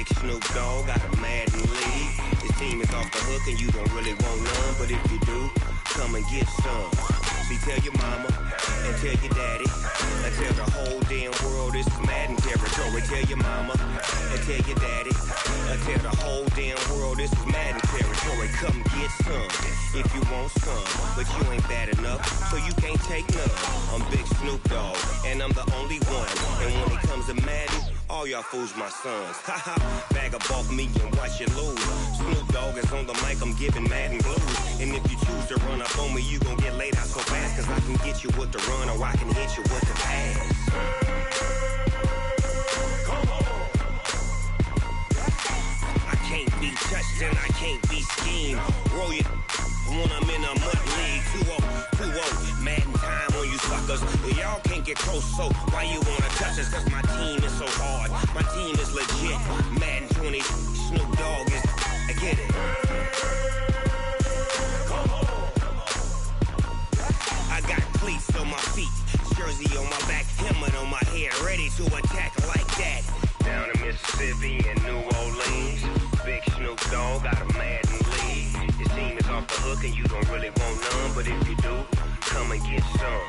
Big Snoop Dogg got a Madden league. His team is off the hook and you don't really want none, but if you do, come and get some. See, tell your mama and tell your daddy and tell the whole damn world this is Madden territory. Tell your mama and tell your daddy and tell the whole damn world this is Madden territory. Come get some if you want some, but you ain't bad enough, so you can't take none. I'm Big Snoop Dogg and I'm the only one, and when it comes to Madden, all y'all fools my sons. Haha, bag up off me and watch you lose. Snoop Dogg is on the mic, I'm giving Madden blues. And if you choose to run up on me, you gon' get laid out so fast, cause I can get you with the run or I can hit you with the pass. Come on. I can't be touched and I can't be schemed. Roll you when I'm in a mud league. 2-0, 2-0, Madden time on you suckers. Y'all can't get close, so why you wanna touch us? Cause my team is so hard, my team is legit. Madden 20, Snoop Dogg is, I get it. Come on. I got cleats on my feet, jersey on my back, helmet on my head, ready to attack like that. Down in Mississippi and New Orleans, Big Snoop Dogg got a Madden league. His team is off the hook and you don't really want none, but if you do, come and get some.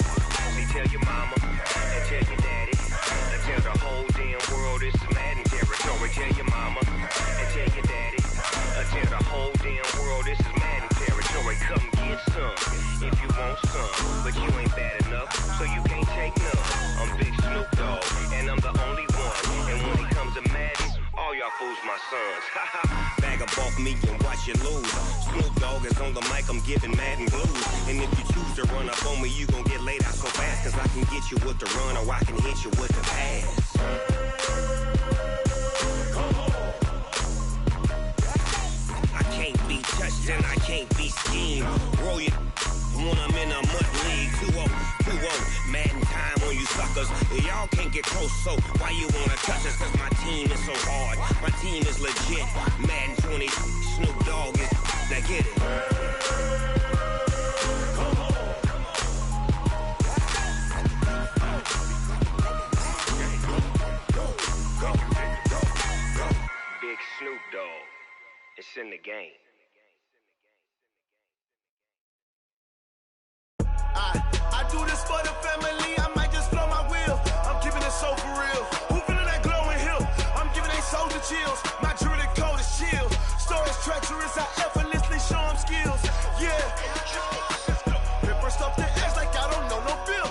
See, tell your mama and tell your daddy and tell the whole damn world this is Madden territory. Tell your mama and tell your daddy and tell the whole damn world this is Madden territory. Come get some if you want some, but you ain't bad enough, so you can't take none. I'm Big Snoop Dogg and I'm the only one, and when it comes to Madden, all y'all fools my sons. Haha, bag up off me and watch you lose. Snoop Dogg is on the mic, I'm giving Madden blues. And if you choose to run up on me, you gon' get laid out so fast, cause I can get you with the run or I can hit you with the pass. Come on. I can't be touched and I can't be schemed. Roll you when I'm in a mud league. 2-0, 2-0, Madden time on you suckers. Y'all can't get close, so why you wanna touch us? Cause my team is so hard, my team is legit. Madden 20, Snoop Dogg is, now get it. Come on. Go. Big Snoop Dogg, it's in the game. I do this for the family, I might just blow my wheel. I'm keeping it so for real. Who feeling that glowing hill? I'm giving they soldier chills. My jewelry code is chill. Stories treacherous, I effortlessly show them skills. Yeah. Paper stuff the edge like I don't know no feel.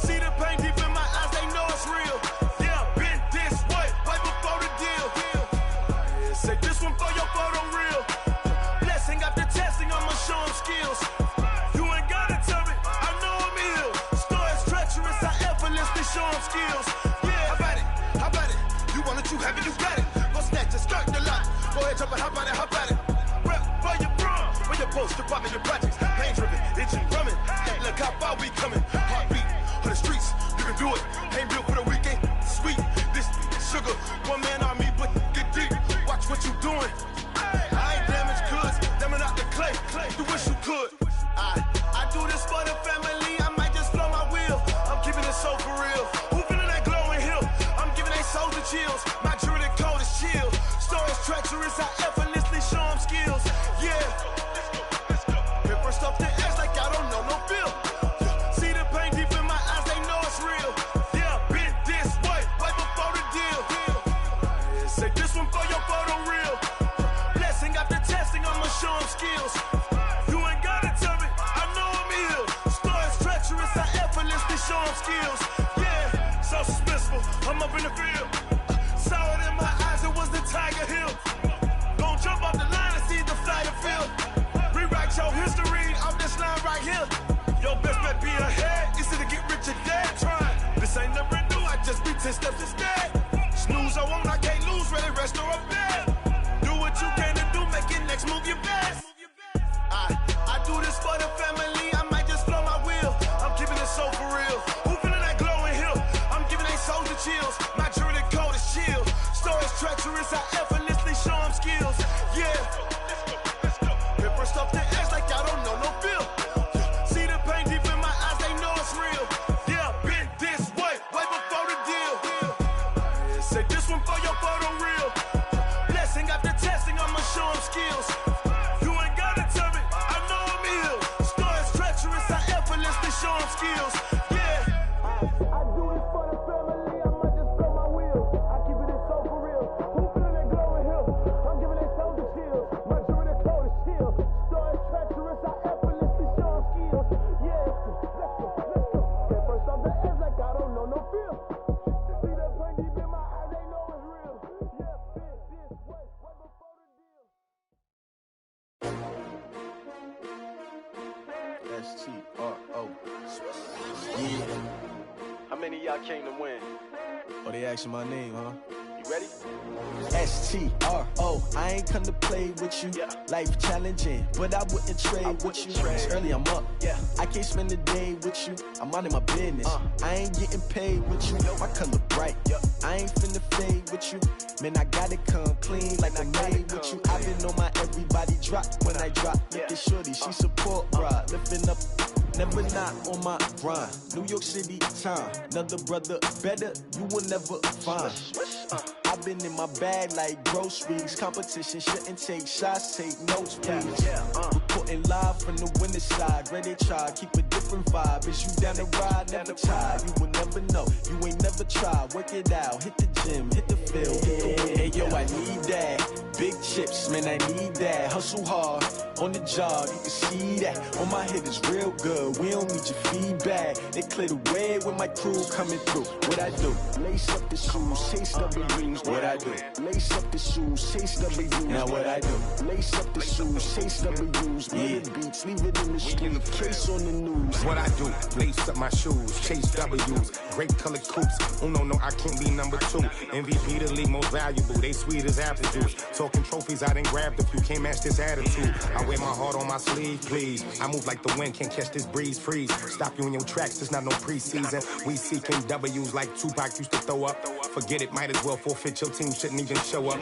See the pain deep in my eyes, they know it's real. Yeah, been this way, right before the deal. Say this one for your photo real. Blessing after testing, I'ma show them skills. You ain't gotta tell me, I know I'm ill. Stories treacherous, I effortlessly show them skills. Yeah, how about it? You want it, you have it, you got it. Go snatch it, skirt the lot. Go ahead, jump it, how about it? Rep where you from, where you post, department, your projects. Pain driven, itching, drumming. Look how far we coming. Heartbeat on the streets, you can do it. Ain't built for the weekend, sweet. This sugar, one man army, but get deep. Watch what you doing. I ain't damaged goods, damn out the clay. You wish you could. I do this for the family, I might just blow my wheel. I'm keeping it so for real. Who feeling that glowing hill? I'm giving they soldier chills. My jewelry code is chill. Stories treacherous, I effortlessly show them skills. Yeah. Paper stuff the edge like I don't know no feel. See the pain deep in my eyes, they know it's real. Yeah, been this way, right before the deal. Say this one for your photo real. Blessing after testing, I'ma show them skills. You ain't gotta tell me, I know I'm ill. Stories treacherous, I effortlessly show them skills. Yeah, so suspenseful, I'm up in the field. Saw it in my eyes, it was the Tiger Hill. Gon' jump off the line and see the flight of field. Rewrite your history off this line right here. Your best bet be ahead, easy to get rich or dead. Trying, this ain't never new, I just be 10 steps instead. Snooze I won't, I can't lose, ready, rest or up bed. Do what you can to do, make it next move your best. I do this for the family, I might just blow my wheel. I'm keeping it so for real. Who feeling that glowing hill? I'm giving they soldier chills. My jewelry code is chill. Stories treacherous, I effortlessly show them skills. Yeah. Paper stuff the edge like I don't know no feel. See the pain deep in my eyes, they know it's real. Yeah, been this way, right before the deal. Say this one for your photo real. came to win. Oh, they asking my name, huh? You ready? S-T-R-O, I ain't come to play with you. Life challenging, but I wouldn't trade with you. It's early, I'm up. I can't spend the day with you. I'm out of my business. I ain't getting paid with you. My color bright. I ain't finna fade with you. Man, I gotta come clean like I made with you. I've been on my everybody drop when I drop. Look at shorty, she support ride. Lifting up, never not on my grind. New York City time, another brother better, you will never find. I've been in my bag like groceries. Competition shouldn't take shots, take notes, please. Reporting live from the winter side. Ready to try, keep a different vibe. Is you down the ride, never tired. You will never know, you ain't never tried. Work it out, hit the gym, hit the field, hit the hey yo, I need that. Big chips, man, I need that. Hustle hard, on the job, you can see that. On my head is real good, we don't need your feedback. They clear the way with my crew coming through. What I do? Lace up the shoes, chase W's. What I do? Lace up the shoes, chase W's. Now what I do? Lace up the shoes, chase W's. Mid beats, leave it in the street, case on the news. What I do? Lace up my shoes, chase W's. Grape colored coops. Oh no, I can't be number 2. MVP the league most valuable. They sweet as apple juice. Talking trophies, I done grabbed a few. Can't match this attitude. I wear my heart on my sleeve, please. I move like the wind, can't catch this breeze. Freeze. Stop you in your tracks. There's not no preseason. We seeking W's like Tupac used to throw up. Forget it, might as well forfeit. Your team shouldn't even show up.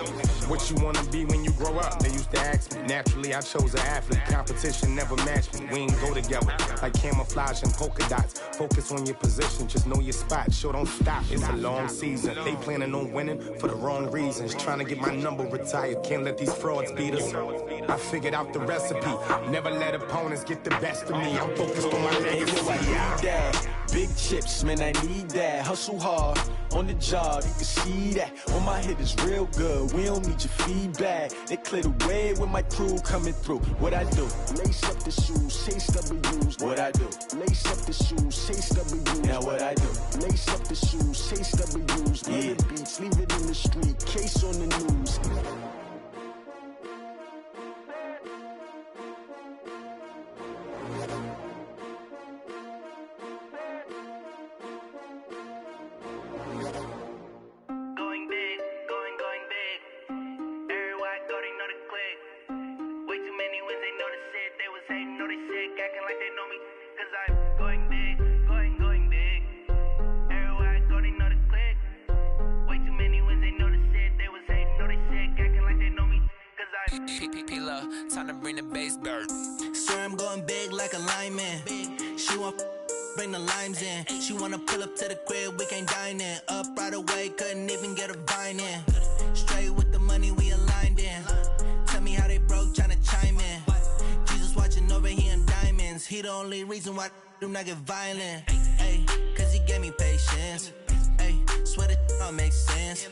What you wanna be when you grow up? They used to ask me. Naturally, I chose an athlete. Competition never matched me. We ain't go together like camouflage and polka dots. Focus on your position, just know your spot. Sure, don't stop. It's a long season. They planning on winning for the wrong reasons. Trying to get my number retired. Can't let these frauds beat us. I figured out the recipe. Never let opponents get the best of me. I'm focused on my legacy. Big chips, man, I need that. Hustle hard, on the job, you can see that. On my head is real good, we don't need your feedback. They clear the way with my crew coming through. What I do? Lace up the shoes, chase W's. What I do? Lace up the shoes, chase W's. Now what I do? Lace up the shoes, chase W's. Mid beats, leave it in the street, case on the news. Time to bring the bass bird. Sir, I'm going big like a lineman. She want bring the limes in. She wanna pull up to the crib, we can't dine in. Up right away, couldn't even get a vine in. Straight with the money, we aligned in. Tell me how they broke, tryna chime in. Jesus watching over here in diamonds. He the only reason why do not get violent. Ay, cause he gave me patience. Ay, swear that all makes sense.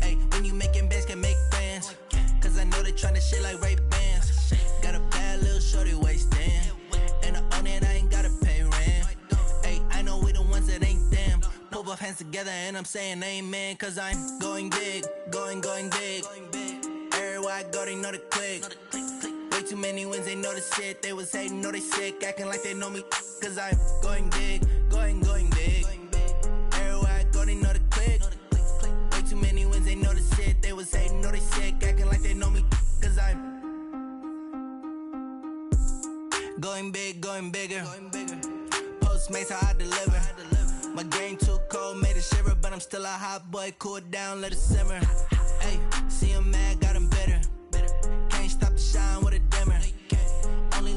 Ay, when you making bands, can make friends. Cause I know they tryna shit like Ray-Bans. Got a bad little shorty wasting. And I own it, I ain't gotta pay rent. Ay, I know we the ones that ain't them. Pull both hands together and I'm saying amen. Cause I'm going big, going big. Everywhere I go, they know the click. Way too many wins, they know the shit. They was hating, know they sick, acting like they know me. Cause I'm going big, going big. Everywhere I go, they know the click. Way too many wins, they know the shit. They was hating, know they sick, acting like they know me. Cause I'm going big, going bigger. Postmates, how I deliver. My game too cold, made it shiver. But I'm still a hot boy, cool it down, let it simmer. Hey, see him mad, got him bitter. Can't stop the shine with a dimmer. Only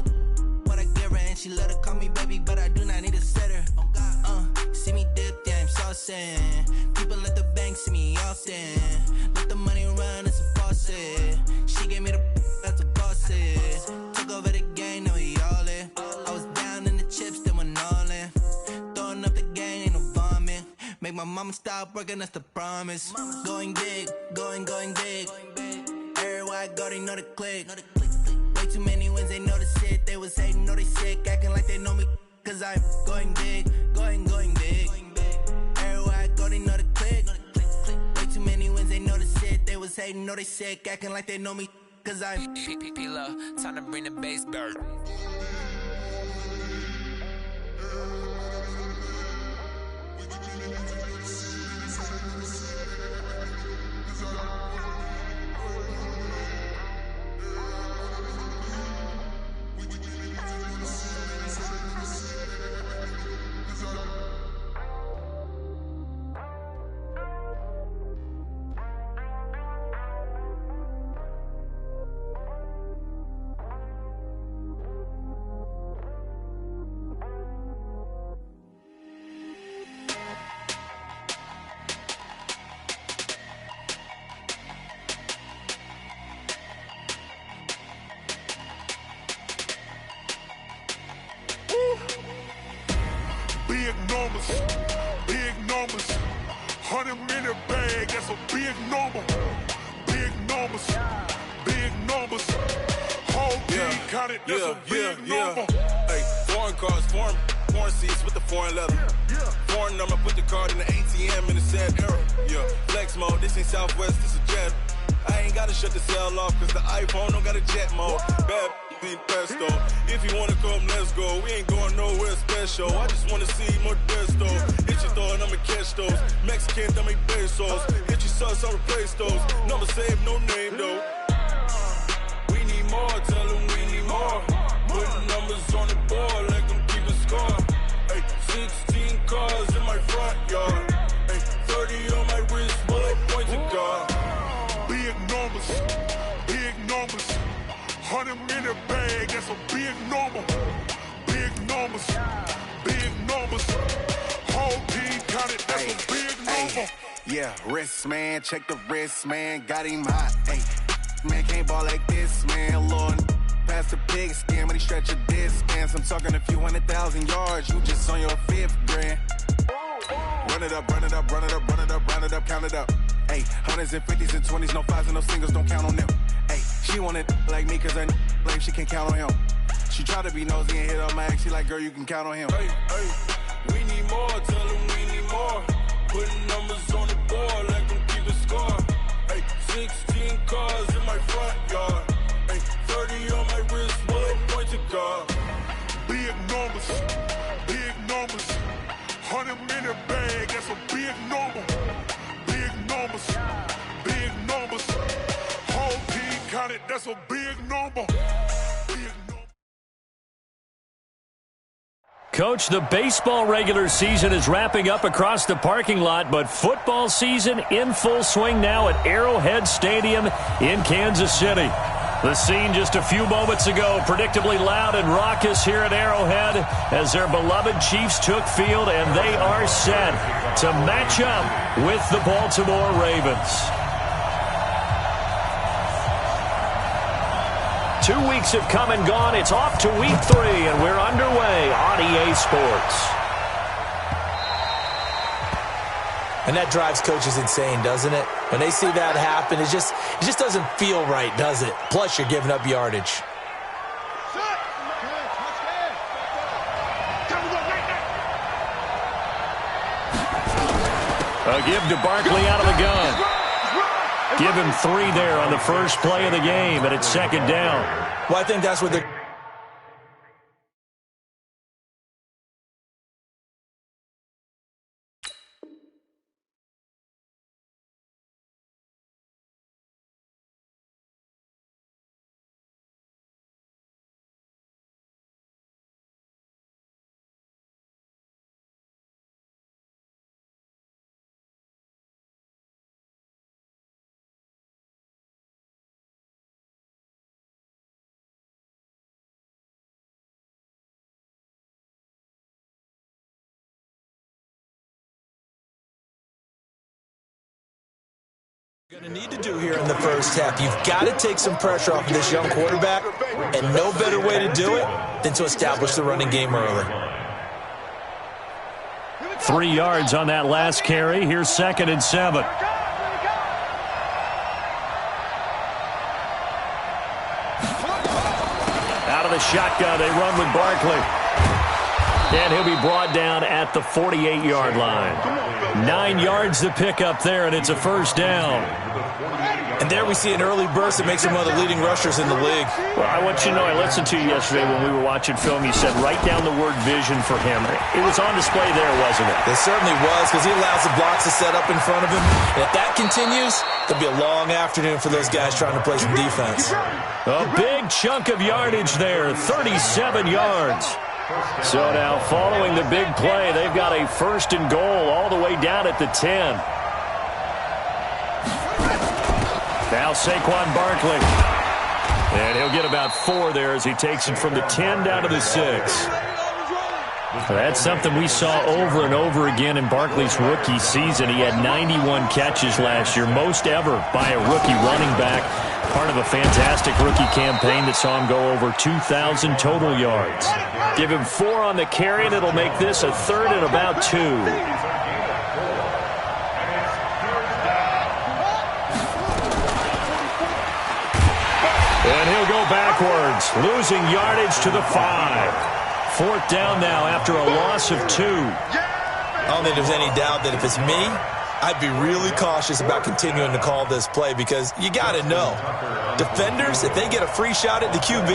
what I give her, and she let her call me baby, but I do not need a sitter. See me dip, yeah, I'm saucing. People at the bank see me often. Let the money run, it's a faucet. She gave me the that's a bosses. Took over the game, now we all in. I was down in the chips, then went all in. Throwing up the game, ain't no vomit. Make my mama stop working, that's the promise. Going big, going big. Everywhere I go, they know the click. Way too many wins, they know the shit. They was hating, know they sick, acting like they know me. Cause I'm going big, going big. Everywhere I go, they know the click. Way too many wins, they know the shit. They was hating, know they sick, acting like they know me. Cause I'm P-P-P-Love, time to bring the bass bird. a big number. Big numbers. Big numbers. Whole team counted, that's a big number. Hey, foreign cars, foreign seats with the foreign leather. Foreign number, put the card in the ATM in the sad era. Yeah, flex mode, this ain't Southwest, this a jet. I ain't gotta shut the cell off, cause the iPhone don't got a jet mode. Bad being pesto. If you wanna come, let's go. We ain't going nowhere special. I just wanna see more desto. Hit your thought, I'ma catch those. Mexican, don't make pesos. Hit your sus, I'll replace those. Number saved, no name though. We need more, tell them we need more. Putting numbers on the board, like them keep a score. Hey, 16 cars in my front yard. Hey, 30 on my wrist, bullet point to God. Big numbers, big numbers. 100 minute bag, that's a big number. Big numbers, big numbers. Whole team counted, that's a big number. Yeah, wrist man, check the wrist man, got him hot. Hey, man can't ball like this, man. Lord, past the pig skin when he stretch a distance. I'm talking a few 100,000 yards, you just on your 5th grand. Run it up, run it up, run it up, run it up, run it up, count it up. Hey, 100s and 50s and 20s, no 5s and no singles, don't count on them. Hey, she want it like me, cause her blame she can't count on him. She try to be nosy and hit on my ex, she like, girl, you can count on him. Hey, we need more, tell them we need more. Putting numbers on the board, like them keep a score. Hey, 16 cars in my front yard. Hey, 30 on my wrist, bullet point to God. Big numbers, big numbers. 100 minute bag, that's a big number. Big numbers, big numbers. Whole team counted, that's a big number. Big number. Coach, the baseball regular season is wrapping up across the parking lot, but football season in full swing now at Arrowhead Stadium in Kansas City. The scene just a few moments ago, predictably loud and raucous here at Arrowhead as their beloved Chiefs took field, and they are set to match up with the Baltimore Ravens. 2 weeks have come and gone. It's off to week 3, and we're underway on EA Sports. And that drives coaches insane, doesn't it? When they see that happen, it just doesn't feel right, does it? Plus, you're giving up yardage. A give to Barkley out of the gun. Give him 3 there on the first play of the game, and it's second down. Well, I think that's what they're... going to need to do here in the first half. You've got to take some pressure off of this young quarterback, and no better way to do it than to establish the running game early. 3 yards on that last carry. Here's 2nd and 7. Out of the shotgun, they run with Barkley. And he'll be brought down at the 48-yard line. 9 yards to pick up there, and it's a first down. And there we see an early burst that makes him one of the leading rushers in the league. Well, I want you to know, I listened to you yesterday when we were watching film. You said write down the word vision for him. It was on display there, wasn't it? It certainly was, because he allows the blocks to set up in front of him. And if that continues, there'll be a long afternoon for those guys trying to play some defense. A big chunk of yardage there, 37 yards. So now, following the big play, they've got a 1st and goal all the way down at the 10. Now Saquon Barkley. And he'll get about 4 there as he takes it from the 10 down to the 6. That's something we saw over and over again in Barkley's rookie season. He had 91 catches last year, most ever by a rookie running back. Part of a fantastic rookie campaign that saw him go over 2,000 total yards. Give him 4 on the carry, and it'll make this a 3rd and about 2. And he'll go backwards, losing yardage to the 5. 4th down now after a loss of 2. I don't think there's any doubt that if it's me, I'd be really cautious about continuing to call this play because you got to know, defenders, if they get a free shot at the QB,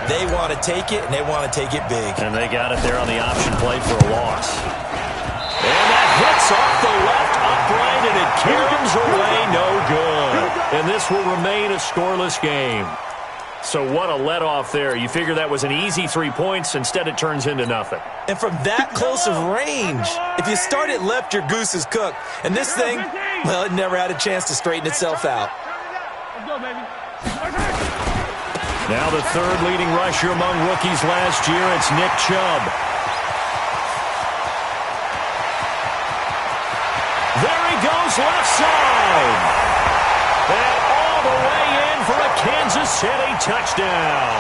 they want to take it, and they want to take it big. And they got it there on the option play for a loss. And that hits off the left upright, and it comes away no good. And this will remain a scoreless game. So what a let-off there. You figure that was an easy 3 points. Instead, it turns into nothing. And from that close of range, if you start it left, your goose is cooked. And this thing, well, it never had a chance to straighten itself out. Let's go, baby. Now the 3rd leading rusher among rookies last year, it's Nick Chubb. There he goes, left side. And all the way in for a Kansas City touchdown.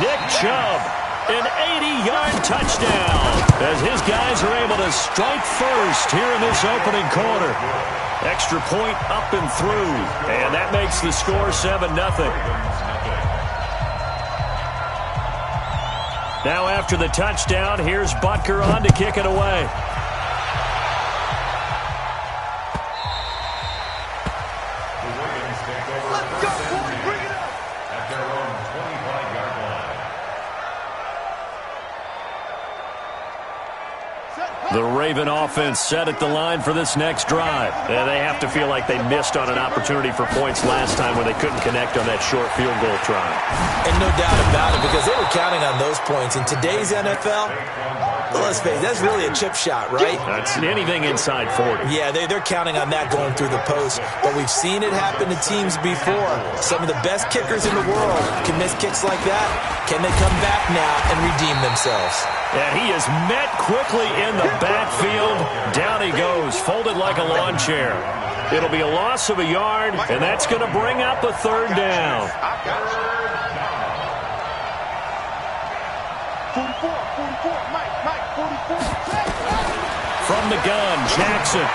Nick Chubb, an 80-yard touchdown as his guys are able to strike first here in this opening quarter. Extra point up and through, and that makes the score 7-0. Now after the touchdown, here's Butker on to kick it away. The Raven offense set at the line for this next drive. And they have to feel like they missed on an opportunity for points last time when they couldn't connect on that short field goal try. And no doubt about it, because they were counting on those points. In today's NFL, let's face it, that's really a chip shot, right? That's anything inside 40. Yeah, they're counting on that going through the post. But we've seen it happen to teams before. Some of the best kickers in the world can miss kicks like that. Can they come back now and redeem themselves? Yeah, he is met quickly in the backfield. Down he goes, folded like a lawn chair. It'll be a loss of a yard, and that's going to bring up a 3rd down. 44, Mike, 44. From the gun, Jackson.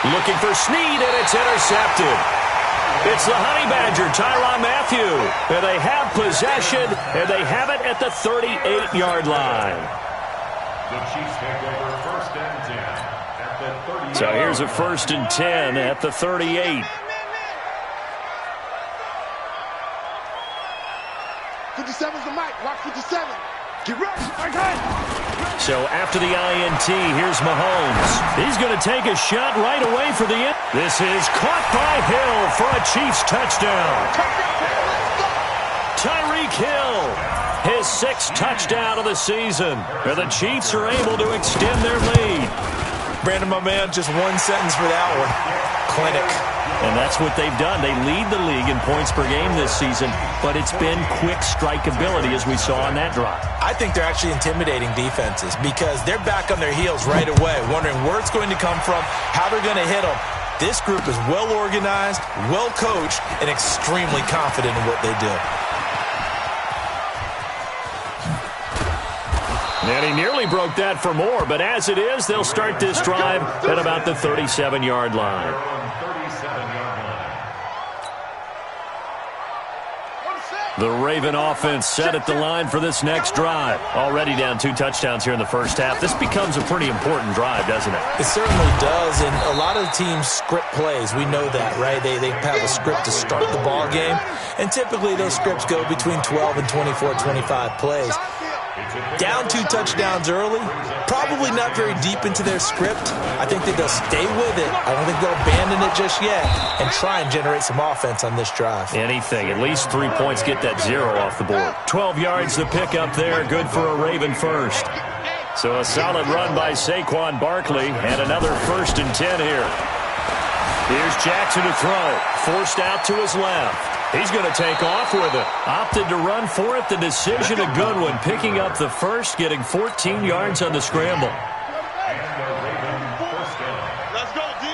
Looking for Snead, and it's intercepted. It's the Honey Badger, Tyrann Mathieu. And they have possession, and they have it at the 38-yard line. The Chiefs take over 1st and 10 at the 38. So here's a 1st and 10 at the 38. 57's the mic. Watch 57. Get ready. Okay. So after the INT, here's Mahomes. He's going to take a shot right away for the end. This is caught by Hill for a Chiefs touchdown. Tyreek Hill, his 6th touchdown of the season. And the Chiefs are able to extend their lead. Brandon, my man, just one sentence for that one. Clinic. And that's what they've done. They lead the league in points per game this season, but it's been quick strike ability as we saw on that drive. I think they're actually intimidating defenses because they're back on their heels right away, wondering where it's going to come from, how they're going to hit them. This group is well organized, well coached, and extremely confident in what they do. And he nearly broke that for more, but as it is, they'll start this drive at about the 37-yard line. The Raven offense set at the line for this next drive. Already down 2 touchdowns here in the first half. This becomes a pretty important drive, doesn't it? It certainly does, and a lot of teams script plays. We know that, right? They have a script to start the ball game, and typically those scripts go between 12 and 24, 25 plays. Down 2 touchdowns early, probably not very deep into their script. I think that they'll stay with it. I don't think they'll abandon it just yet and try and generate some offense on this drive. Anything. At least 3 points, get that 0 off the board. 12 yards to pick up there. Good for a Raven first. So a solid run by Saquon Barkley and another 1st and 10 here. Here's Jackson to throw. Forced out to his left. He's going to take off with it. Opted to run for it. The decision a good one. Picking up the first, getting 14 yards on the scramble. Let's go, D.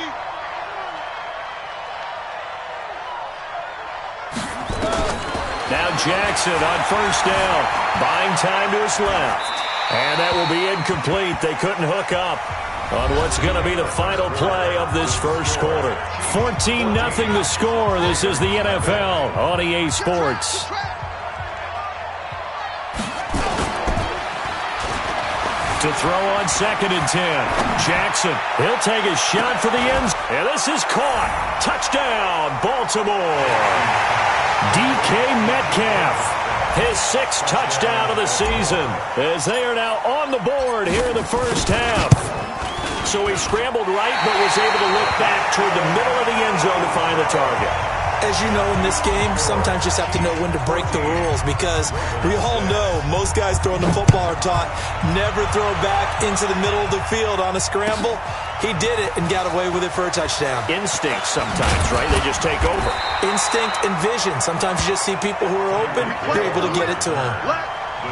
Now Jackson on 1st down. Buying time to his left. And that will be incomplete. They couldn't hook up on what's going to be the final play of this first quarter. 14-0 the score. This is the NFL on EA Sports. To throw on 2nd and 10. Jackson, he'll take a shot for the end. And this is caught. Touchdown, Baltimore. DK Metcalf, his 6th touchdown of the season, as they are now on the board here in the first half. So he scrambled right, but was able to look back toward the middle of the end zone to find the target. As you know, in this game, sometimes you just have to know when to break the rules, because we all know most guys throwing the football are taught never throw back into the middle of the field on a scramble. He did it and got away with it for a touchdown. Instinct sometimes, right? They just take over. Instinct and vision. Sometimes you just see people who are open, you're able to get it to them. The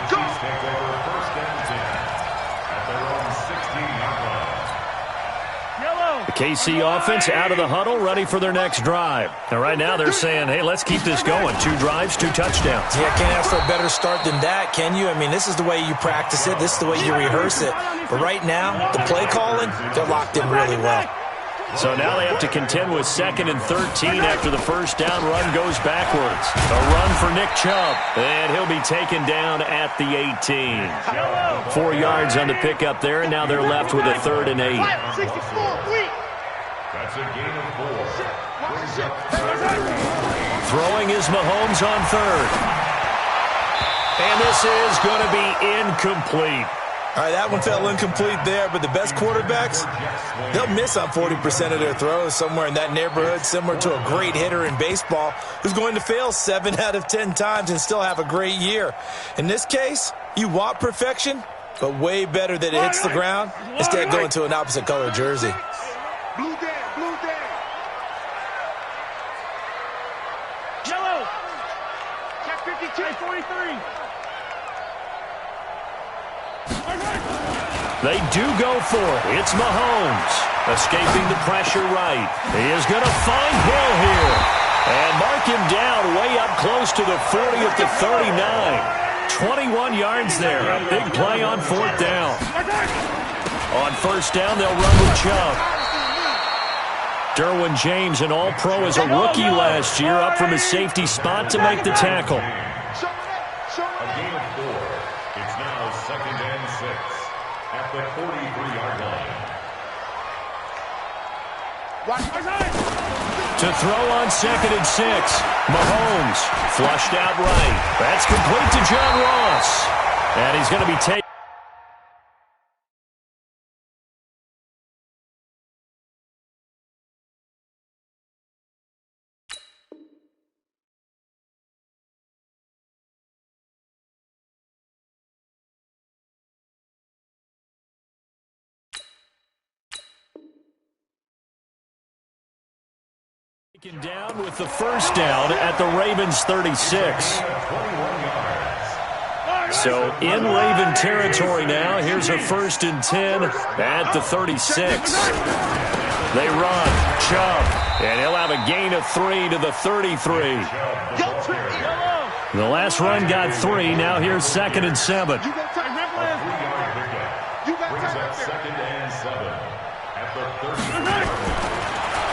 Chiefs take over 1st and 10 at their own 16-yard line. The KC offense out of the huddle, ready for their next drive. And right now they're saying, hey, let's keep this going. 2 drives, 2 touchdowns. Yeah, can't ask for a better start than that, can you? I mean, this is the way you practice it. This is the way you rehearse it. But right now, the play calling, they're locked in really well. So now they have to contend with 2nd and 13 after the first down run goes backwards. A run for Nick Chubb, and he'll be taken down at the 18. 4 yards on the pickup there, and now they're left with a 3rd and 8. That's a gain of 4. Throwing is Mahomes on 3rd. And this is going to be incomplete. All right, that one fell incomplete there, but the best quarterbacks, they'll miss on 40% of their throws, somewhere in that neighborhood, similar to a great hitter in baseball who's going to fail 7 out of 10 times and still have a great year. In this case, you want perfection, but way better that it hits the ground instead of going to an opposite color jersey. Blue down, blue down. Yellow. Check 52, 43. They do go for it. It's Mahomes escaping the pressure right. He is going to find Hill here and mark him down way up close to the 40 at the 39. 21 yards there. A big play on 4th down. On 1st down, they'll run with Chubb. Derwin James, an all-pro as a rookie last year, up from his safety spot to make the tackle. A gain of 4. It's now 2nd and 6 at the 43-yard line. To throw on 2nd and 6. Mahomes flushed out right. That's complete to John Ross. And he's going to be taken. Down with the first down at the Ravens 36. So in Raven territory now. Here's a 1st and 10 at the 36. They run. Chubb. And he'll have a gain of 3 to the 33. The last run got 3. Now here's 2nd and 7. Brings up 2nd and 7 at the 30.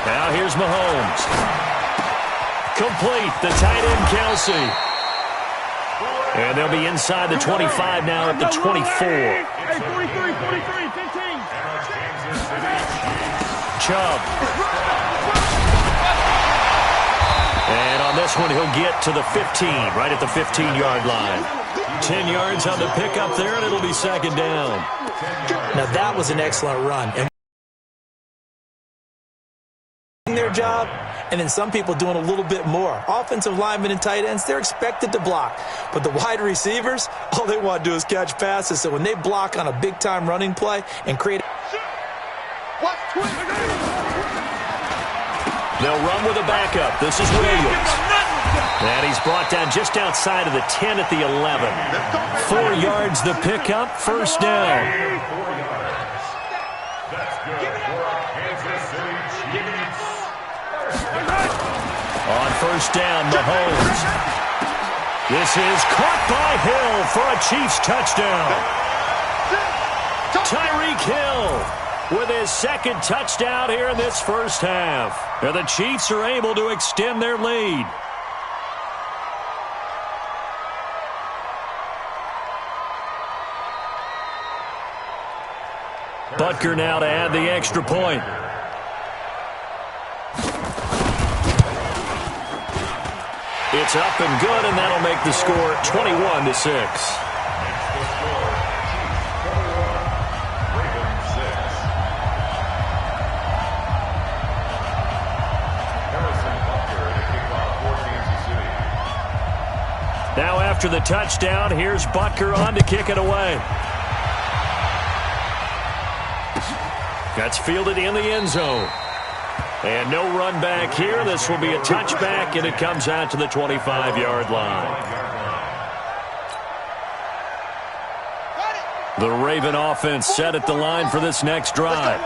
Now here's Mahomes. Complete, the tight end Kelsey. And they'll be inside the 25 now at the 24. Hey, 43, 15. Chubb. And on this one, he'll get to the 15, right at the 15-yard line. 10 yards on the pickup there, and it'll be 2nd down. Now that was an excellent run. And their job, and then some people doing a little bit more. Offensive linemen and tight ends, they're expected to block. But the wide receivers, all they want to do is catch passes. So when they block on a big-time running play and create... They'll run with a backup. This is Williams. And he's brought down just outside of the 10 at the 11. 4 yards the pickup, 1st down. 4 yards. That's good for a Kansas City Chiefs. On 1st down, Mahomes. This is caught by Hill for a Chiefs touchdown. Tyreek Hill with his second touchdown here in this first half. And the Chiefs are able to extend their lead. Butker now to add the extra point. It's up and good, and that'll make the score 21-6. Now after the touchdown, here's Butker on to kick it away. That's fielded in the end zone. And no run back here. This will be a touchback, and it comes out to the 25-yard line. The Raven offense set at the line for this next drive.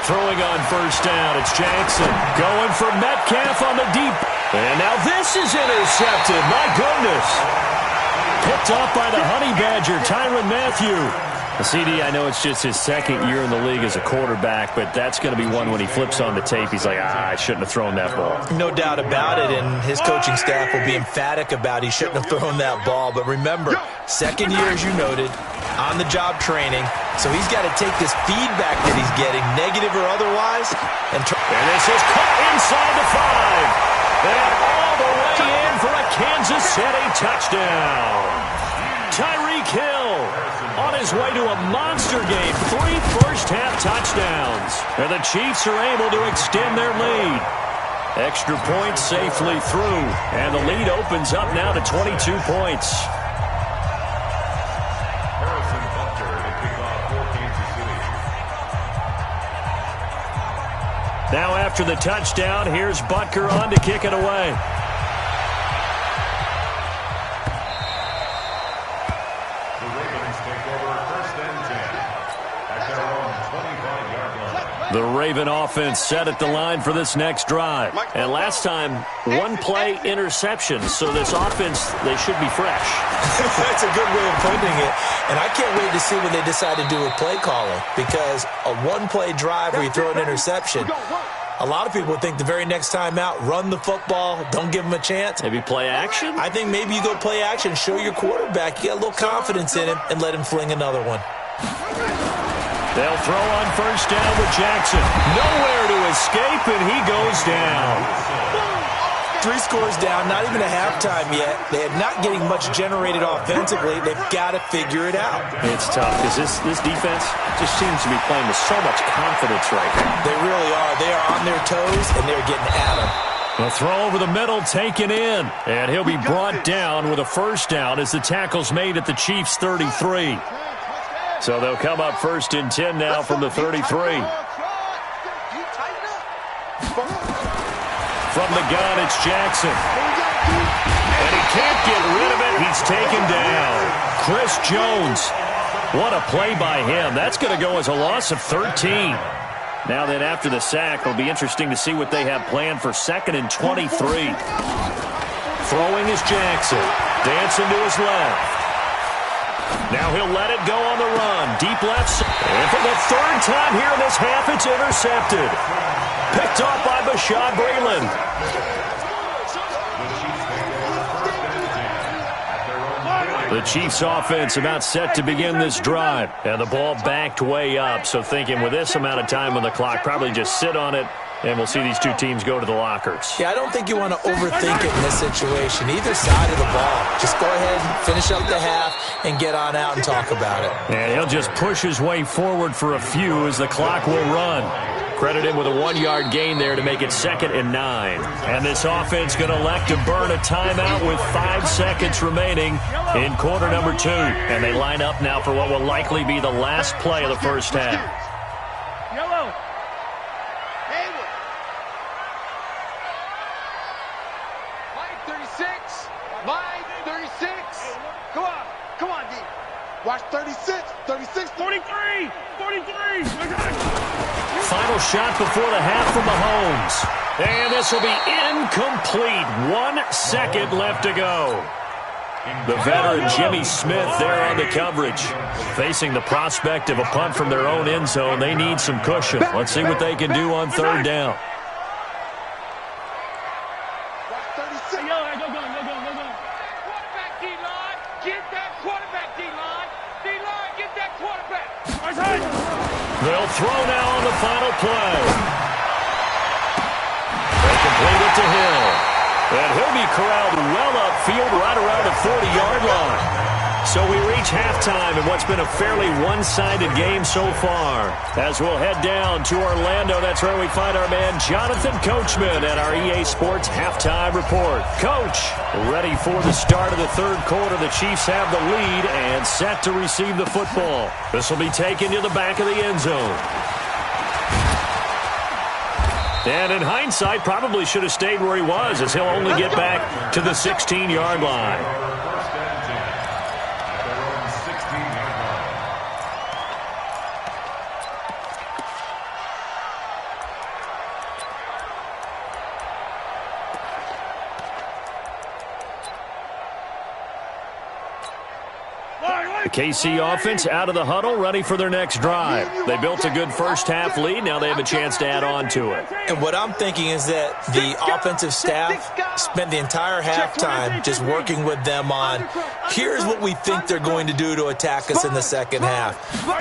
Throwing on first down, it's Jackson. Going for Metcalf on the deep. And now this is intercepted. My goodness. Picked off by the Honey Badger, Tyrann Mathieu. CD, I know it's just his second year in the league as a quarterback, but that's going to be one when he flips on the tape, he's like, I shouldn't have thrown that ball. No doubt about it, and his coaching staff will be emphatic about he shouldn't have thrown that ball. But remember, second year, as you noted, on-the-job training, so he's got to take this feedback that he's getting, negative or otherwise. And this is caught inside the 5. And all the way in for a Kansas City touchdown. Tyreek Hill on his way to a monster game. 3 first-half touchdowns. And the Chiefs are able to extend their lead. Extra point safely through. And the lead opens up now to 22 points. Now after the touchdown, here's Butker on to kick it away. The Ravens take over 1st and 10 at their own 25-yard line. The Raven offense set at the line for this next drive. And last time, one play interception. So this offense, they should be fresh. That's a good way of putting it. And I can't wait to see what they decide to do with play calling. Because a one-play drive where you throw an interception, a lot of people think the very next time out, run the football, don't give them a chance. Maybe play action? I think maybe you go play action, show your quarterback, you get a little confidence in him, and let him fling another one. They'll throw on first down with Jackson. Nowhere to escape, and he goes down. 3 scores down, not even a halftime yet. They are not getting much generated offensively. They've got to figure it out. It's tough because this defense just seems to be playing with so much confidence right now. They really are. They are on their toes, and they're getting at them. The throw over the middle taken in, and he'll be brought down with a first down as the tackle's made at the Chiefs' 33. So they'll come up 1st and 10 now from the 33. From the gun, it's Jackson. And he can't get rid of it. He's taken down. Chris Jones. What a play by him. That's going to go as a loss of 13. Now then, after the sack, it'll be interesting to see what they have planned for 2nd and 23. Throwing is Jackson. Dancing to his left. Now he'll let it go on the run. Deep left. And for the 3rd time here in this half, it's intercepted. Picked off by Bashaud Breeland. The Chiefs offense about set to begin this drive. And the ball backed way up. So thinking with this amount of time on the clock, probably just sit on it. And we'll see these two teams go to the lockers. Yeah, I don't think you want to overthink it in this situation. Either side of the ball. Just go ahead, finish up the half, and get on out and talk about it. And he'll just push his way forward for a few as the clock will run. Credit him with a 1-yard gain there to make it 2nd and 9. And this offense going to elect to burn a timeout with 5 seconds remaining in quarter number 2. And they line up now for what will likely be the last play of the first half. Yellow. Line 36. Come on, D. Watch 36, 46, 43, 43. Final shot before the half from Mahomes. And this will be incomplete. 1 second left to go. The veteran Jimmy Smith there on the coverage. Facing the prospect of a punt from their own end zone, they need some cushion. Let's see what they can do on third down. They'll throw now on the final play. They complete it to Hill. And he'll be corralled well upfield right around the 40-yard line. So we reach halftime in what's been a fairly one-sided game so far. As we'll head down to Orlando, that's where we find our man Jonathan Coachman at our EA Sports Halftime Report. Coach, ready for the start of the third quarter. The Chiefs have the lead and set to receive the football. This will be taken to the back of the end zone. And in hindsight, probably should have stayed where he was, as he'll only get back to the 16-yard line. The KC offense out of the huddle, ready for their next drive. They built a good first-half lead. Now they have a chance to add on to it. And what I'm thinking is that the offensive staff spent the entire halftime just working with them on, here's what we think they're going to do to attack us in the second half.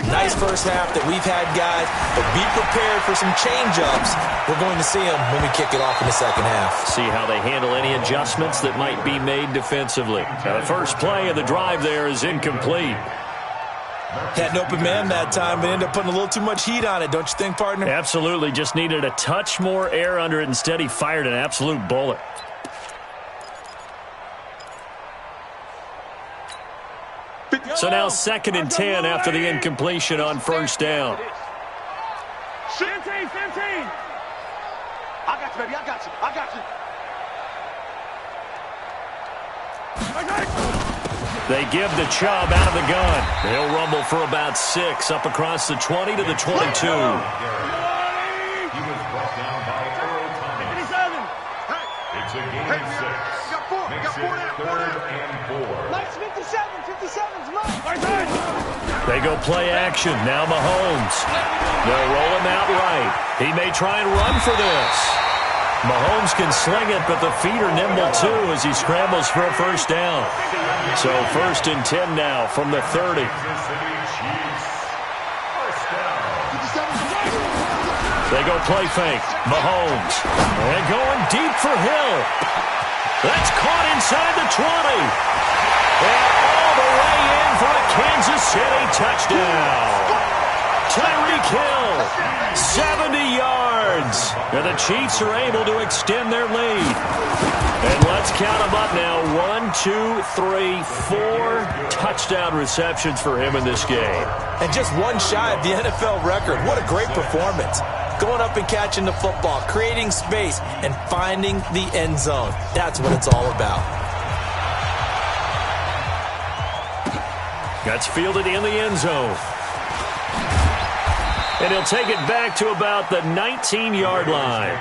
Nice first half that we've had, guys, but be prepared for some change-ups. We're going to see them when we kick it off in the second half. See how they handle any adjustments that might be made defensively. Now the first play of the drive there is incomplete. Had an open man that time, but ended up putting a little too much heat on it, don't you think, partner? Absolutely. Just needed a touch more air under it. Instead, he fired an absolute bullet. So now 2nd and 10 after the incompletion on first down. 15. I got you, baby. I got you. They give the Chubb out of the gun. He'll rumble for about 6 up across the 20 to the 22. He was brought down by Earl Thomas. It's a game of 6. Makes it 3rd and 4. Nice 57's mine. They go play action. Now Mahomes. They'll roll him out right. He may try and run for this. Mahomes can sling it, but the feet are nimble too as he scrambles for a first down. So 1st and 10 now from the 30. They go play fake. Mahomes. And going deep for Hill. That's caught inside the 20. And all the way in for a Kansas City touchdown. Tyreek Hill, 70 yards. And the Chiefs are able to extend their lead. And let's count them up now. 1, 2, 3, 4 touchdown receptions for him in this game. And just one shy of the NFL record. What a great performance. Going up and catching the football, creating space, and finding the end zone. That's what it's all about. That's fielded in the end zone. And he'll take it back to about the 19-yard line.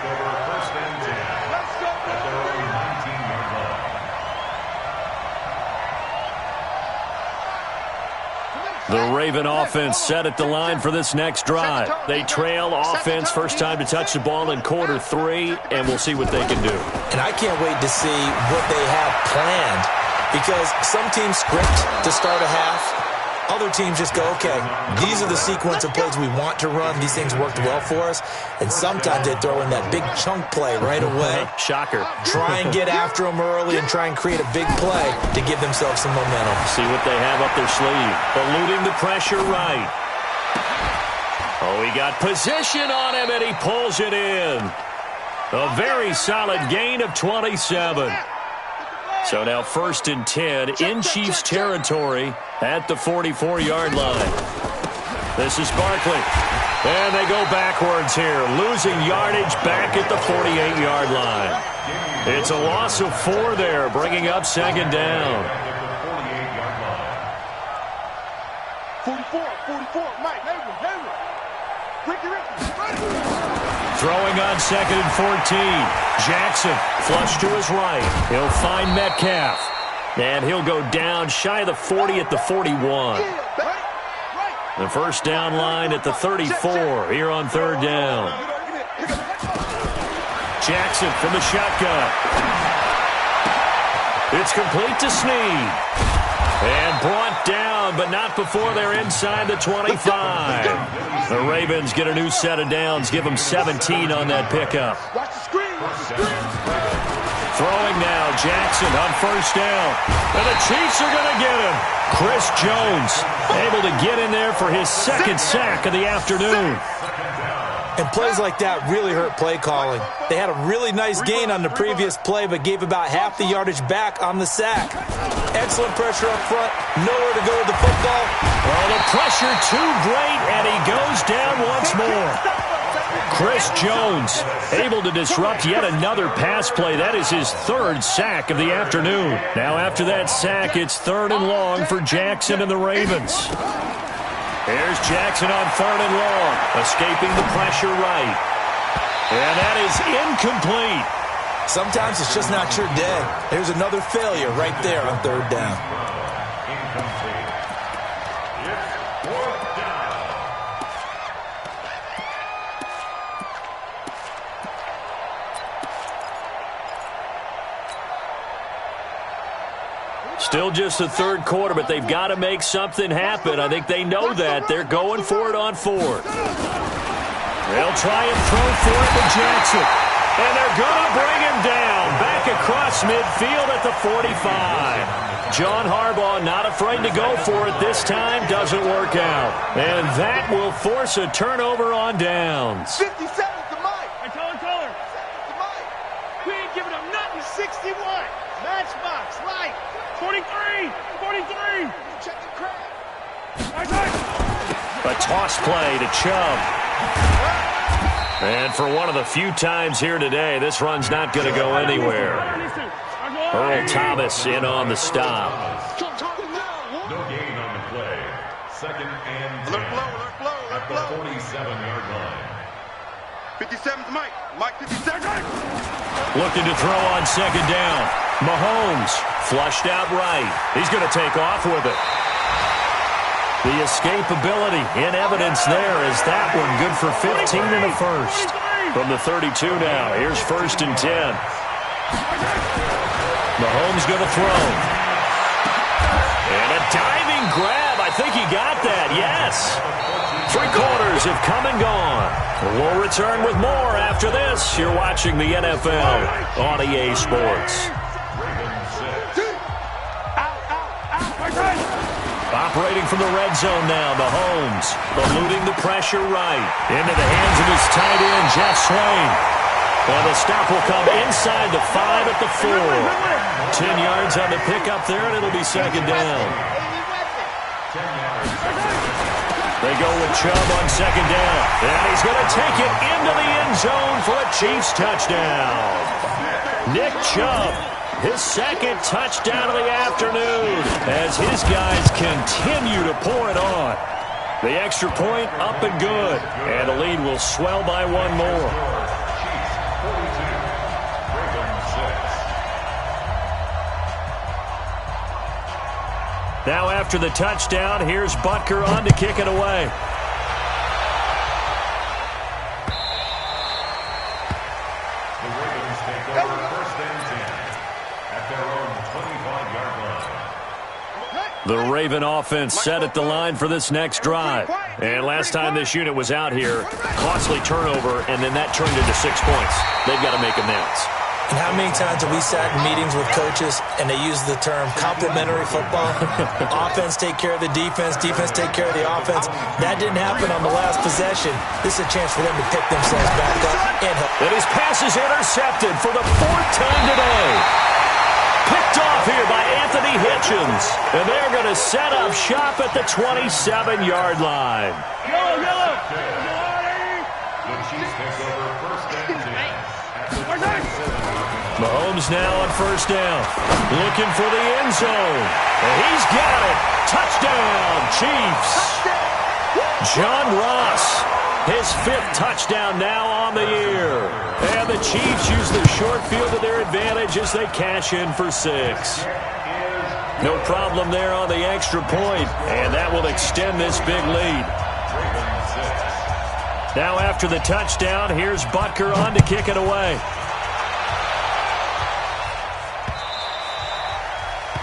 The Raven offense set at the line for this next drive. They trail offense, first time to touch the ball in quarter 3, and we'll see what they can do. And I can't wait to see what they have planned, because some teams script to start a half. Other teams just go, okay, these are the sequence of plays we want to run. These things worked well for us. And sometimes they throw in that big chunk play right away. Shocker. Try and get after them early and try and create a big play to give themselves some momentum. See what they have up their sleeve. Eluding the pressure right. Oh, he got position on him, and he pulls it in. A very solid gain of 27. So now 1st and 10 in Chiefs territory at the 44-yard line. This is Barkley. And they go backwards here, losing yardage back at the 48-yard line. It's a loss of 4 there, bringing up 2nd down. 44, Mike, Ricky. Throwing on 2nd and 14. Jackson, flush to his right. He'll find Metcalf. And he'll go down shy of the 40 at the 41. The first down line at the 34 here on third down. Jackson from the shotgun. It's complete to Snead. And brought down, but not before they're inside the 25. The Ravens get a new set of downs, give them 17 on that pickup. Throwing now, Jackson on first down. And the Chiefs are going to get him. Chris Jones able to get in there for his second sack of the afternoon. And plays like that really hurt play calling. They had a really nice gain on the previous play, but gave about half the yardage back on the sack. Excellent pressure up front. Nowhere to go with the football. Well, the pressure too great, and he goes down once more. Chris Jones able to disrupt yet another pass play. That is his third sack of the afternoon. Now after that sack, it's third and long for Jackson and the Ravens. Here's Jackson on third and long, escaping the pressure right. And that is incomplete. Sometimes it's just not your day. There's another failure right there on third down. Incomplete. It's fourth down. Still just the third quarter, but they've got to make something happen. I think they know that. They're going for it on fourth. They'll try and throw for it to Jackson. And they're going to bring him down. Back across midfield at the 45. John Harbaugh not afraid to go for it this time. Doesn't work out. And that will force a turnover on downs. 57 to Mike. I told her. To Mike. We ain't giving up nothing. 61. Matchbox. Light. 43. 43. Check the crowd. A toss play to Chubb. And for one of the few times here today, this run's not going to go anywhere. Earl Thomas in on the stop. No gain on the play. Second and 10 at the 47-yard line. 57 to Mike. Mike 57. Looking to throw on second down. Mahomes flushed out right. He's going to take off with it. The escapability in evidence there is that one good for 15 in the first. From the 32 now, here's first and 10. Mahomes going to throw. And a diving grab. I think he got that, yes. 3 quarters have come and gone. We'll return with more after this. You're watching the NFL on EA Sports. Operating from the red zone now, Mahomes eluding the pressure right. Into the hands of his tight end, Jeff Swain. And the stop will come inside the 5 at the 4. 10 yards on the pickup there, and it'll be second down. They go with Chubb on second down. And he's going to take it into the end zone for a Chiefs touchdown. Nick Chubb. His second touchdown of the afternoon as his guys continue to pour it on. The extra point up and good. And the lead will swell by one more. Now after the touchdown, here's Butker on to kick it away. The Ravens take over first and 10 at their own 25-yard line. The Raven offense set at the line for this next drive. And last time this unit was out here, costly turnover, and then that turned into 6 points. They've got to make amends. And how many times have we sat in meetings with coaches and they use the term complementary football? Offense take care of the defense, defense take care of the offense. That didn't happen on the last possession. This is a chance for them to pick themselves back up and help. And his pass is intercepted for the 4th time today. Picked off here by Anthony Hitchens. And they're going to set up shop at the 27-yard line. Yellow. The Chiefs take over first and 10 at the 27. Mahomes now on first down. Looking for the end zone. And he's got it. Touchdown, Chiefs. John Ross, his 5th touchdown now on the year. And the Chiefs use the short field to their advantage as they cash in for 6. No problem there on the extra point, and that will extend this big lead. Now after the touchdown, here's Butker on to kick it away.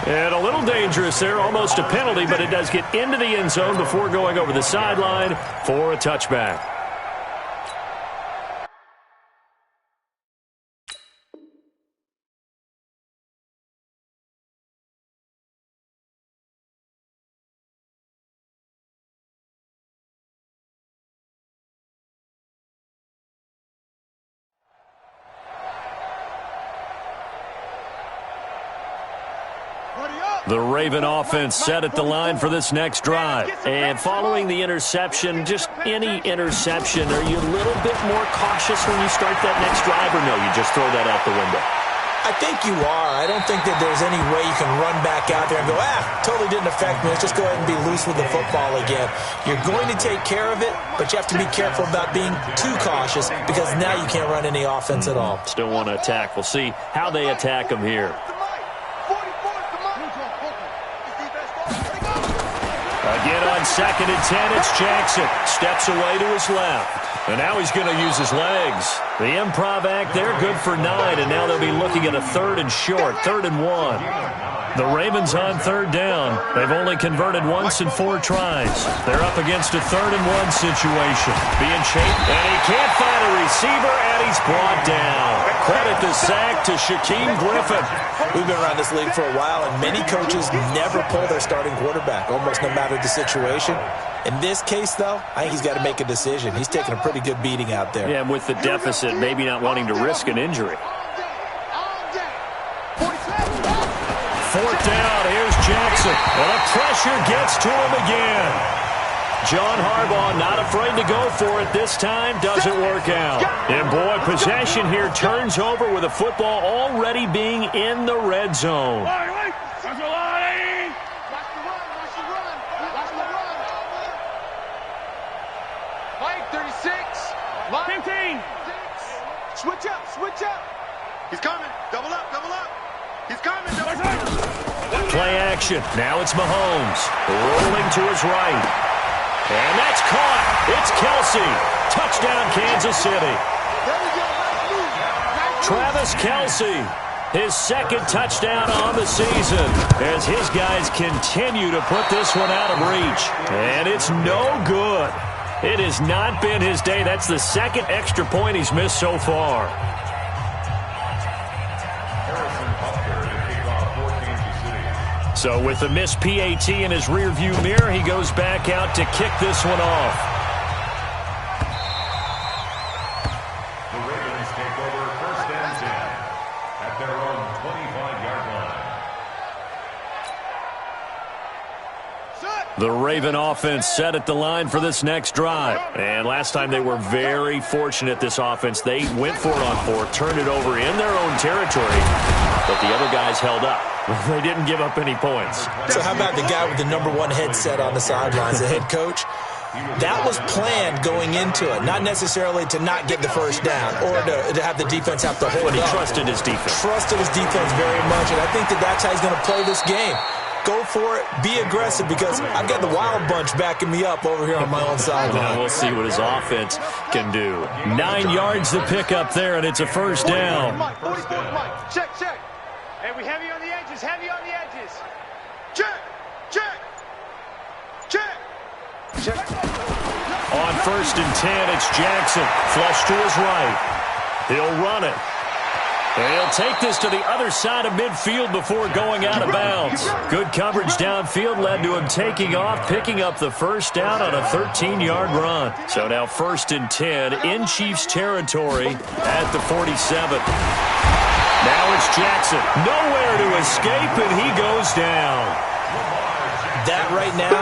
And a little dangerous there, almost a penalty, but it does get into the end zone before going over the sideline for a touchback. The Raven offense set at the line for this next drive. And following the interception, just any interception, are you a little bit more cautious when you start that next drive, or no, you just throw that out the window? I think you are. I don't think that there's any way you can run back out there and go, totally didn't affect me. Let's just go ahead and be loose with the football again. You're going to take care of it, but you have to be careful about being too cautious because now you can't run any offense at all. Still want to attack. We'll see how they attack them here. Again on 2nd and 10, it's Jackson. Steps away to his left. And now he's going to use his legs. The improv act there, good for 9, and now they'll be looking at a 3rd and short, 3rd and 1. The Ravens on 3rd down. They've only converted once in 4 tries. They're up against a 3rd and 1 situation. Being chased, and he can't find a receiver, and he's brought down. Credit the sack to Shaquem Griffin. We've been around this league for a while, and many coaches never pull their starting quarterback, almost no matter the situation. In this case, though, I think he's got to make a decision. He's taking a pretty good beating out there. Yeah, and with the deficit, maybe not wanting to risk an injury. 4th down, here's Jackson. And the pressure gets to him again. John Harbaugh not afraid to go for it this time. Doesn't work out. And boy, possession here turns over with the football already being in the red zone. Mike, 36. 15. Switch up, switch up. He's coming. Double up, double up. He's coming. Double up. Play action. Now it's Mahomes. Rolling to his right. And that's caught. It's Kelsey. Touchdown, Kansas City. Travis Kelsey, his 2nd touchdown on the season as his guys continue to put this one out of reach. And it's no good. It has not been his day. That's the 2nd extra point he's missed so far. So with the missed PAT in his rearview mirror, he goes back out to kick this one off. The Ravens take over 1st and 10 at their own 25-yard line. The Raven offense set at the line for this next drive. And last time they were very fortunate, this offense. They went for it on 4, turned it over in their own territory, but the other guys held up. They didn't give up any points. So how about the guy with the #1 headset on the sidelines, the head coach? That was planned going into it, not necessarily to not get the first down or to have the defense have to hold But he up. trusted his defense. Trusted his defense very much, and I think that's how he's going to play this game. Go for it, be aggressive, because I've got the wild bunch backing me up over here on my own sideline. Now we'll see what his offense can do. 9 yards to pick up there, and it's a 1st down. Check, check. Hey, we heavy on the edges, heavy on the edges. Check, check, check, check. On 1st and 10, it's Jackson. Flush to his right. He'll run it. And he'll take this to the other side of midfield before going out of bounds. Good coverage downfield led to him taking off, picking up the 1st down on a 13-yard run. So now 1st and 10 in Chiefs territory at the 47. Now it's Jackson. Nowhere to escape, and he goes down. That right now,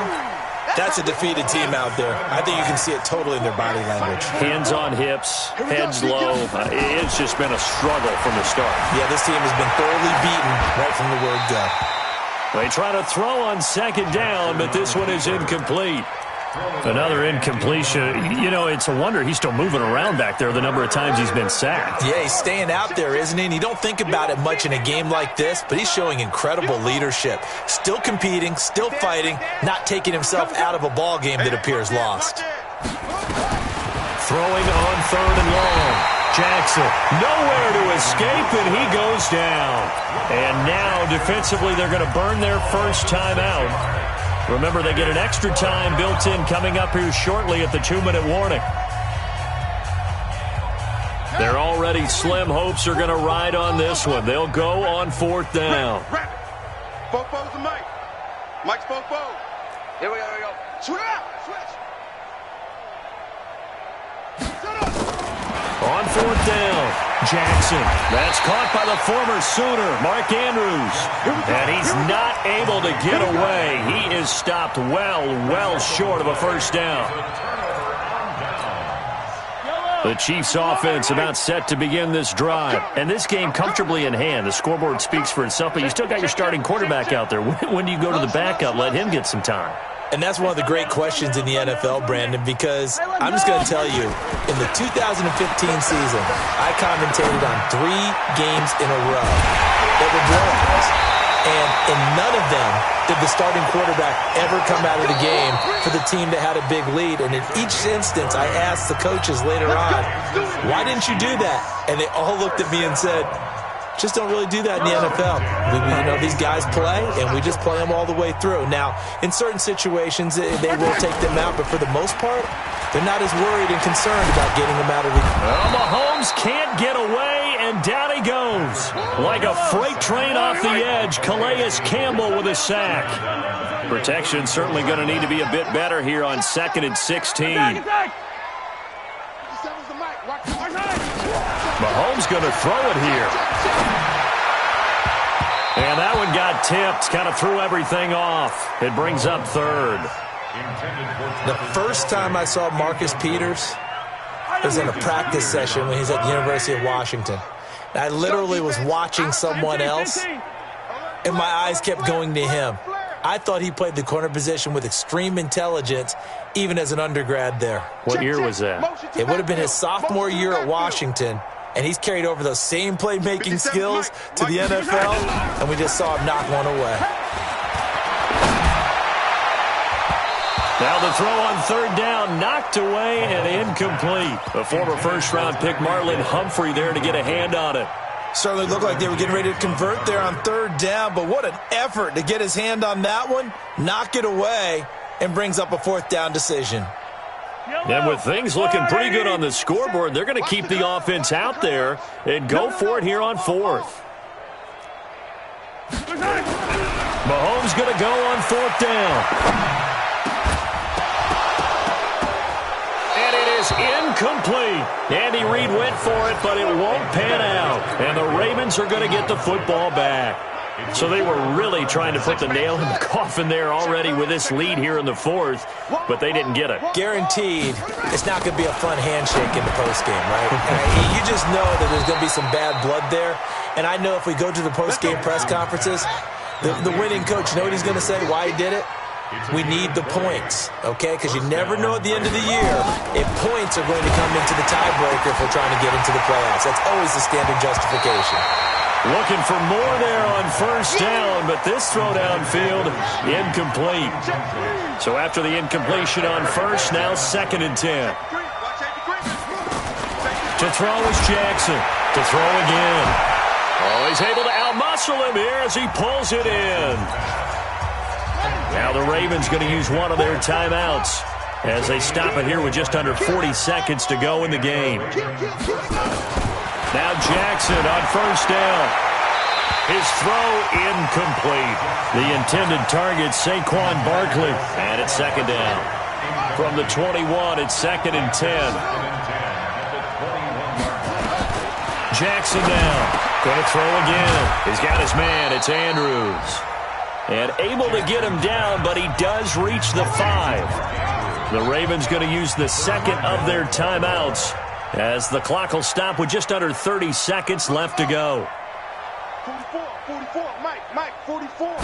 that's a defeated team out there. I think you can see it totally in their body language. Hands on hips, heads low. It's just been a struggle from the start. Yeah, this team has been thoroughly beaten right from the word go. They try to throw on 2nd down, but this one is incomplete. Another incompletion. You know, it's a wonder he's still moving around back there the number of times he's been sacked. Yeah, he's staying out there, isn't he? And you don't think about it much in a game like this, but he's showing incredible leadership. Still competing, still fighting, not taking himself out of a ball game that appears lost. Throwing on 3rd and long. Jackson, nowhere to escape, and he goes down. And now, defensively, they're going to burn their first timeout. Remember, they get an extra time built in coming up here shortly at the 2-minute warning. Their already slim hopes are going to ride on this one. They'll go on 4th down. Both foes to Mike. Mike's both foes. Here we go. Switch out. On 4th down, Jackson. That's caught by the former Sooner, Mark Andrews. And he's not able to get away. He is stopped well short of a first down. The Chiefs offense about set to begin this drive. And this game comfortably in hand. The scoreboard speaks for itself, but you still got your starting quarterback out there. When do you go to the backup? Let him get some time. And that's one of the great questions in the NFL, Brandon, because I'm just going to tell you, in the 2015 season, I commentated on 3 games in a row that were blowouts. And in none of them did the starting quarterback ever come out of the game for the team that had a big lead. And in each instance, I asked the coaches later on, why didn't you do that? And they all looked at me and said, just don't really do that in the NFL. These guys play, and we just play them all the way through. Now, in certain situations, they will take them out, but for the most part, they're not as worried and concerned about getting them out of the game. Well, Mahomes can't get away, and down he goes. Like a freight train off the edge, Calais Campbell with a sack. Protection certainly going to need to be a bit better here on 2nd and 16. Mahomes going to throw it here. And that one got tipped, kind of threw everything off. It brings up 3rd. The first time I saw Marcus Peters was in a practice session when he's at the University of Washington. And I literally was watching someone else, and my eyes kept going to him. I thought he played the corner position with extreme intelligence, even as an undergrad there. What year was that? It would have been his sophomore year at Washington, and he's carried over those same playmaking skills to the NFL, and we just saw him knock one away. Now the throw on 3rd down, knocked away and incomplete. A former first-round pick, Marlon Humphrey, there to get a hand on it. Certainly looked like they were getting ready to convert there on 3rd down, but what an effort to get his hand on that one, knock it away, and brings up a 4th down decision. And with things looking pretty good on the scoreboard, they're going to keep the offense out there and go for it here on 4th. Mahomes going to go on 4th down. And it is incomplete. Andy Reid went for it, but it won't pan out. And the Ravens are going to get the football back. So they were really trying to put the nail in the coffin there already with this lead here in the 4th, but they didn't get it. Guaranteed, it's not going to be a fun handshake in the postgame, right? You just know that there's going to be some bad blood there. And I know if we go to the postgame press conferences, the winning coach, you know what he's going to say, why he did it? We need the points, okay? Because you never know at the end of the year if points are going to come into the tiebreaker if we're trying to get into the playoffs. That's always the standard justification. Looking for more there on 1st down, but this throw downfield, incomplete. So after the incompletion on 1st, now 2nd and 10. To throw is Jackson. To throw again. Oh, he's able to outmuscle him here as he pulls it in. Now the Ravens going to use one of their timeouts as they stop it here with just under 40 seconds to go in the game. Now Jackson on 1st down. His throw incomplete. The intended target, Saquon Barkley. And it's 2nd down. From the 21, it's 2nd and 10. Jackson now. Going to throw again. He's got his man. It's Andrews. And able to get him down, but he does reach the 5. The Ravens going to use the 2nd of their timeouts as the clock will stop with just under 30 seconds left to go. 44, Mike, 44.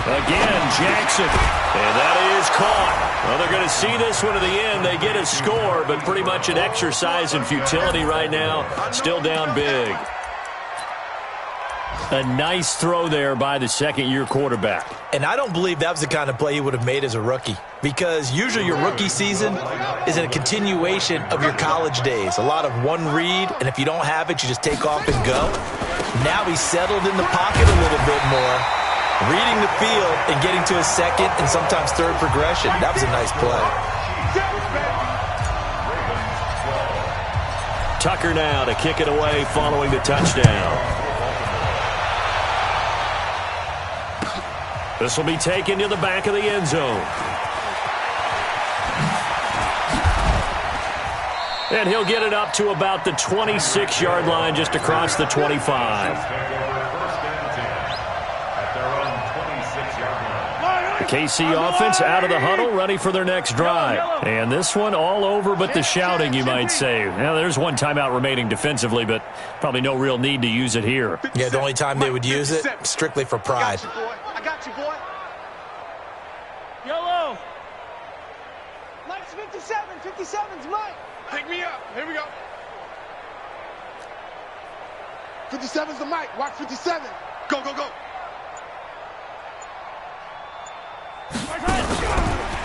Again, Jackson. And that is caught. Well, they're going to see this one to the end. They get a score, but pretty much an exercise in futility right now. Still down big. A nice throw there by the second-year quarterback. And I don't believe that was the kind of play he would have made as a rookie, because usually your rookie season is a continuation of your college days. A lot of one read, and if you don't have it, you just take off and go. Now he's settled in the pocket a little bit more, reading the field and getting to his second and sometimes third progression. That was a nice play. Tucker now to kick it away following the touchdown. This will be taken to the back of the end zone. And he'll get it up to about the 26-yard line, just across the 25. The KC offense out of the huddle, ready for their next drive. And this one all over but the shouting, you might say. Now, there's one timeout remaining defensively, but probably no real need to use it here. Yeah, the only time they would use it, strictly for pride. I got you, boy. YOLO. Mike's 57. 57's Mike. Pick me up. Here we go. 57's the Mike. Watch 57. Go, go, go.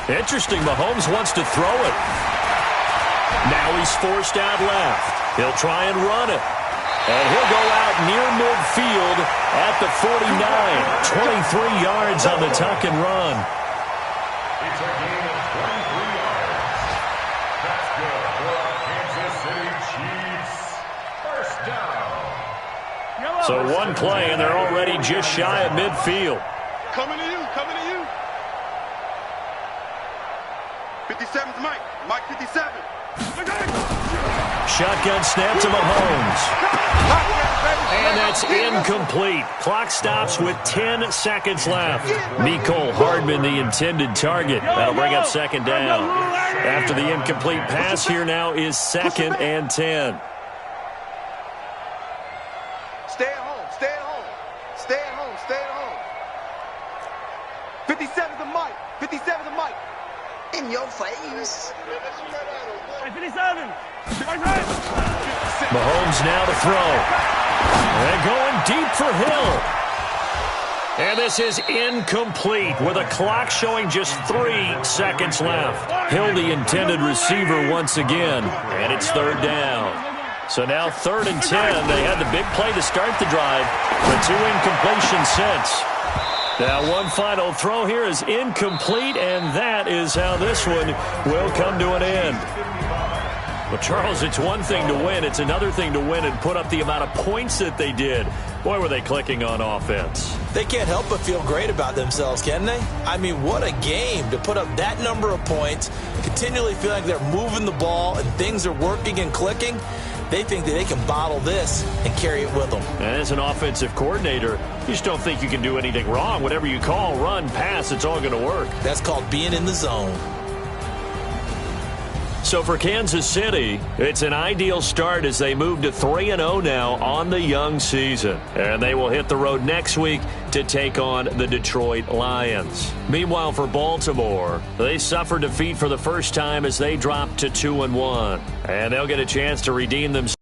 Interesting. Mahomes wants to throw it. Now he's forced out left. He'll try and run it. And he'll go out near midfield at the 49. 23 yards on the tuck and run. It's a gain of 23 yards. That's good for our Kansas City Chiefs. First down. So one play, and they're already just shy of midfield. Coming to you. Coming to you. 57's Mike. Mike 57. Shotgun snap to Mahomes. And that's incomplete. Clock stops with 10 seconds left. Mecole Hardman, the intended target. That'll bring up second down. After the incomplete pass, here now is 2nd and 10. Stay at home. Stay at home. Stay at home. Stay at home. 57's the Mike. 57's the Mike. In your face. 57. Mahomes now to throw. And going deep for Hill. And this is incomplete with a clock showing just 3 seconds left. Hill, the intended receiver once again. And it's third down. So now 3rd and 10. They had the big play to start the drive, but 2 incompletions since. Now one final throw here is incomplete, and that is how this one will come to an end. Well, Charles, it's one thing to win. It's another thing to win and put up the amount of points that they did. Boy, were they clicking on offense. They can't help but feel great about themselves, can they? I mean, what a game to put up that number of points, continually feel like they're moving the ball and things are working and clicking. They think that they can bottle this and carry it with them. And as an offensive coordinator, you just don't think you can do anything wrong. Whatever you call, run, pass, it's all going to work. That's called being in the zone. So for Kansas City, it's an ideal start as they move to 3-0 now on the young season. And they will hit the road next week to take on the Detroit Lions. Meanwhile, for Baltimore, they suffered defeat for the first time as they dropped to 2-1. And they'll get a chance to redeem themselves.